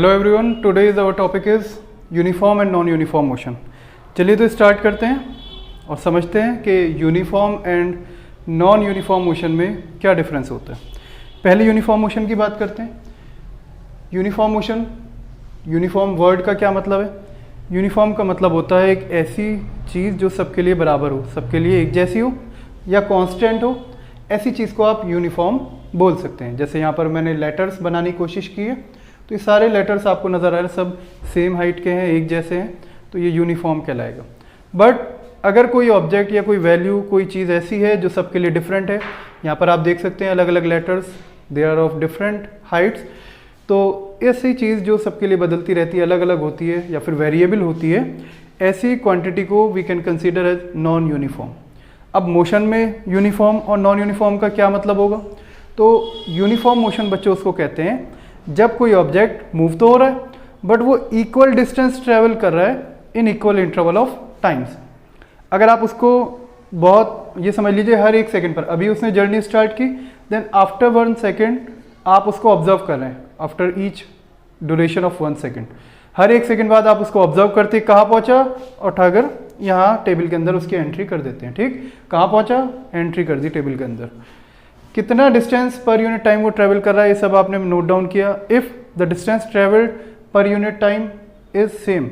Hello everyone, today is our topic is uniform and non uniform motion. चलिए तो start करते हैं और समझते हैं कि uniform and non uniform motion में क्या डिफरेंस होता है। पहले यूनिफॉर्म मोशन की बात करते हैं। यूनिफॉर्म मोशन, यूनिफॉर्म वर्ड का क्या मतलब है? यूनिफॉर्म का मतलब होता है एक ऐसी चीज़ जो सबके लिए बराबर हो, सबके लिए एक जैसी हो या कांस्टेंट हो, ऐसी चीज़ को आप यूनिफॉर्म बोल सकते हैं। जैसे यहाँ पर मैंने लेटर्स बनाने की कोशिश की है, तो ये सारे लेटर्स आपको नज़र आ रहे हैं, सब सेम हाइट के हैं, एक जैसे हैं, तो ये यूनिफॉर्म कहलाएगा। बट अगर कोई ऑब्जेक्ट या कोई वैल्यू, कोई चीज़ ऐसी है जो सबके लिए डिफरेंट है, यहाँ पर आप देख सकते हैं अलग अलग letters, they are of different heights, तो ऐसी चीज़ जो सबके लिए बदलती रहती है, अलग अलग होती है या फिर वेरिएबल होती है, ऐसी क्वांटिटी को we can consider as non uniform. अब मोशन में यूनिफॉर्म और नॉन यूनिफॉर्म का क्या मतलब होगा? तो यूनिफॉर्म मोशन बच्चों उसको कहते हैं जब कोई ऑब्जेक्ट मूव तो हो रहा है बट वो इक्वल डिस्टेंस ट्रेवल कर रहा है in equal interval of times. अगर आप उसको बहुत, ये समझ लीजिए हर एक सेकंड पर, अभी उसने जर्नी स्टार्ट की, देन आफ्टर 1 सेकंड आप उसको ऑब्जर्व कर रहे हैं, after each duration of 1 second, हर एक सेकंड बाद आप उसको ऑब्जर्व करते कहाँ पहुँचा, उठाकर यहाँ टेबल के अंदर उसकी एंट्री कर देते हैं। ठीक, कहाँ पहुँचा, एंट्री कर दी टेबल के अंदर, कितना डिस्टेंस पर यूनिट टाइम वो ट्रेवल कर रहा है, ये सब आपने नोट डाउन किया। If the distance travelled per unit time is same,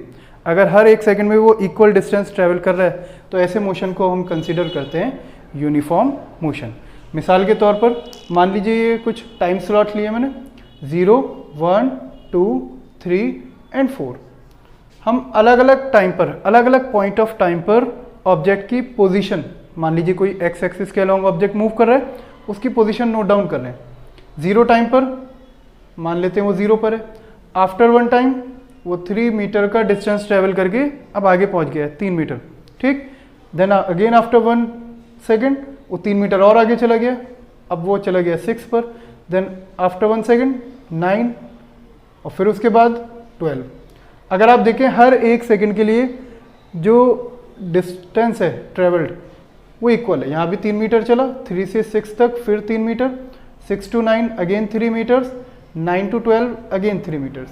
अगर हर एक सेकंड में वो इक्वल डिस्टेंस ट्रेवल कर रहा है तो ऐसे मोशन को हम कंसीडर करते हैं यूनिफॉर्म मोशन। मिसाल के तौर पर मान लीजिए ये कुछ टाइम स्लॉट लिए मैंने, 0, 1, 2, 3 एंड 4। हम अलग अलग टाइम पर, अलग अलग पॉइंट ऑफ टाइम पर ऑब्जेक्ट की पोजीशन, मान लीजिए कोई एक्स एक्सिस के अलॉन्ग ऑब्जेक्ट मूव कर रहा है, उसकी पोजीशन नोट डाउन कर रहे हैं। 0 टाइम पर मान लेते हैं वो 0 पर है, आफ्टर 1 टाइम वो 3 मीटर का डिस्टेंस ट्रेवल करके अब आगे पहुंच गया है 3 मीटर। ठीक, देन अगेन आफ्टर 1 सेकेंड वो 3 मीटर और आगे चला गया, अब वो चला गया 6 पर, देन आफ्टर 1 सेकेंड 9 और फिर उसके बाद 12। अगर आप देखें हर एक सेकेंड के लिए जो डिस्टेंस है ट्रेवल्ड वो इक्वल है। यहाँ भी 3 मीटर चला, 3 से 6 तक फिर 3 metre, 6 to 9 again 3 metres, 9 to 12 again 3 metres.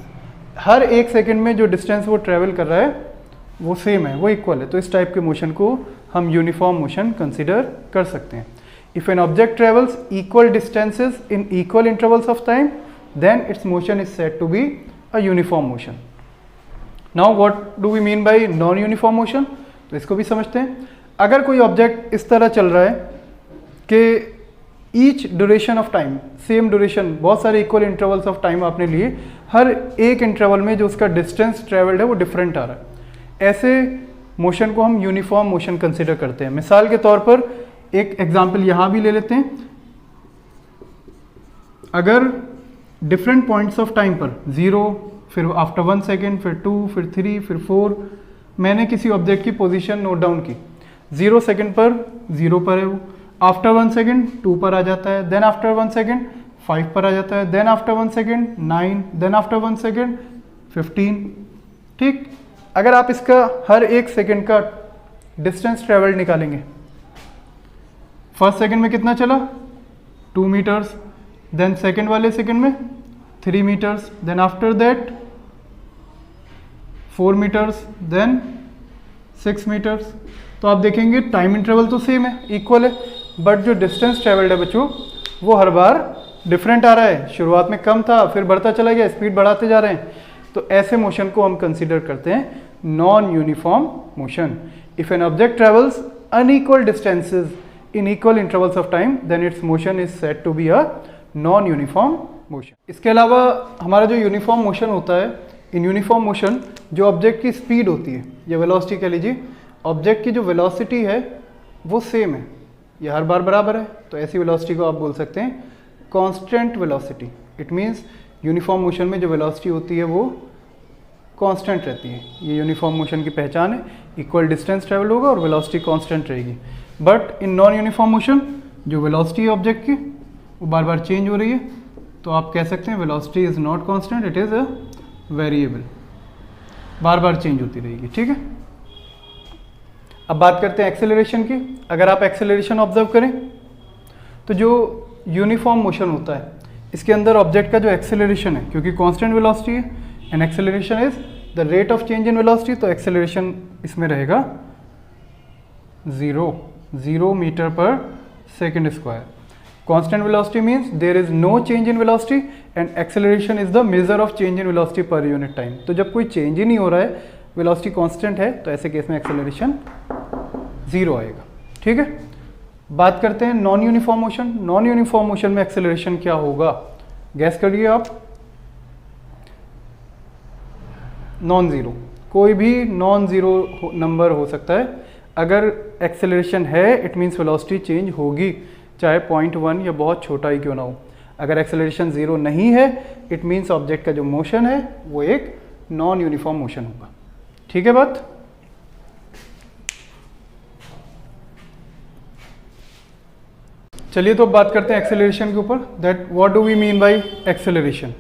हर एक सेकंड में जो डिस्टेंस वो ट्रेवल कर रहा है वो सेम है, वो इक्वल है। तो इस टाइप के मोशन को हम यूनिफॉर्म मोशन कंसिडर कर सकते हैं। If an object travels equal distances in equal intervals of time then its motion is said to be a uniform motion. Now what do we mean by non uniform motion? तो इसको भी समझते हैं। अगर कोई ऑब्जेक्ट इस तरह चल रहा है कि each duration of time, same duration, बहुत सारे इक्वल इंटरवल्स ऑफ टाइम आपने लिए, हर एक इंटरवल में जो उसका डिस्टेंस ट्रेवल्ड है वो डिफरेंट आ रहा है, ऐसे मोशन को हम यूनिफॉर्म मोशन कंसिडर करते हैं। मिसाल के तौर पर एक एग्जांपल यहाँ भी ले लेते हैं। अगर डिफरेंट पॉइंट्स ऑफ टाइम पर 0, फिर आफ्टर 1 सेकेंड, फिर 2, फिर 3, फिर 4, मैंने किसी ऑब्जेक्ट की पोजीशन नोट डाउन की, 0 सेकेंड पर 0 पर है वो, आफ्टर 1 सेकेंड 2 पर आ जाता है, देन आफ्टर 1 सेकेंड 5 पर आ जाता है, then after 1 second 9, then after 1 second 15। ठीक, अगर आप इसका हर एक सेकेंड का डिस्टेंस ट्रेवल्ड निकालेंगे, फर्स्ट सेकेंड में कितना चला, 2 मीटर्स, देन सेकेंड वाले सेकेंड में 3 metres, then after that 4 metres, then 6 metres. तो आप देखेंगे टाइम इंटरवल तो सेम है, इक्वल है, बट जो डिस्टेंस ट्रेवल्ड है बच्चों वो हर बार डिफरेंट आ रहा है। शुरुआत में कम था, फिर बढ़ता चला गया, स्पीड बढ़ाते जा रहे हैं। तो ऐसे मोशन को हम कंसीडर करते हैं non uniform motion. If an object travels unequal distances in equal intervals of time then its motion is said to be a non uniform motion. इसके अलावा हमारा जो यूनिफॉर्म मोशन होता है, इन यूनिफॉर्म मोशन जो object की speed होती है या वेलोसिटी कह लीजिए, ऑब्जेक्ट की जो वेलोसिटी है वो सेम है, ये हर बार बराबर है, तो ऐसी वेलोसिटी को आप बोल सकते हैं constant velocity. It means uniform motion में जो वेलोसिटी होती है वो कांस्टेंट रहती है। ये यूनिफॉर्म मोशन की पहचान है, इक्वल डिस्टेंस ट्रेवल होगा और वेलोसिटी कांस्टेंट रहेगी। But in non uniform motion जो वेलोसिटी है ऑब्जेक्ट की वो बार बार चेंज हो रही है, तो आप कह सकते हैं velocity is not constant, it is a variable, bar bar change होती रहेगी। ठीक है, अब बात करते हैं एक्सेलरेशन की। अगर आप एक्सेलरेशन ऑब्जर्व करें तो जो यूनिफॉर्म मोशन होता है इसके अंदर ऑब्जेक्ट का जो एक्सेलरेशन है, क्योंकि कांस्टेंट वेलोसिटी है, and acceleration is the rate of change in velocity, तो एक्सेलरेशन इसमें रहेगा 0 मीटर पर second square. Constant velocity means there is no change in velocity and acceleration is the measure of change in velocity per unit time. तो जब कोई change ही नहीं हो रहा है, velocity constant है, तो ऐसे केस में acceleration 0 आएगा. ठीक है, बात करते हैं non uniform motion. Non uniform motion में acceleration क्या होगा, गैस करिए आप. नॉन ज़ीरो, कोई भी नॉन ज़ीरो नंबर हो सकता है. अगर acceleration है, it means velocity change होगी, चाहे 0.1 या बहुत छोटा ही क्यों ना हो. अगर एक्सेलरेशन 0 नहीं है, इट मीन्स ऑब्जेक्ट का जो मोशन है वो एक नॉन यूनिफॉर्म मोशन होगा. ठीक है बात. चलिए तो अब बात करते हैं एक्सेलरेशन के ऊपर. That what do we mean by acceleration.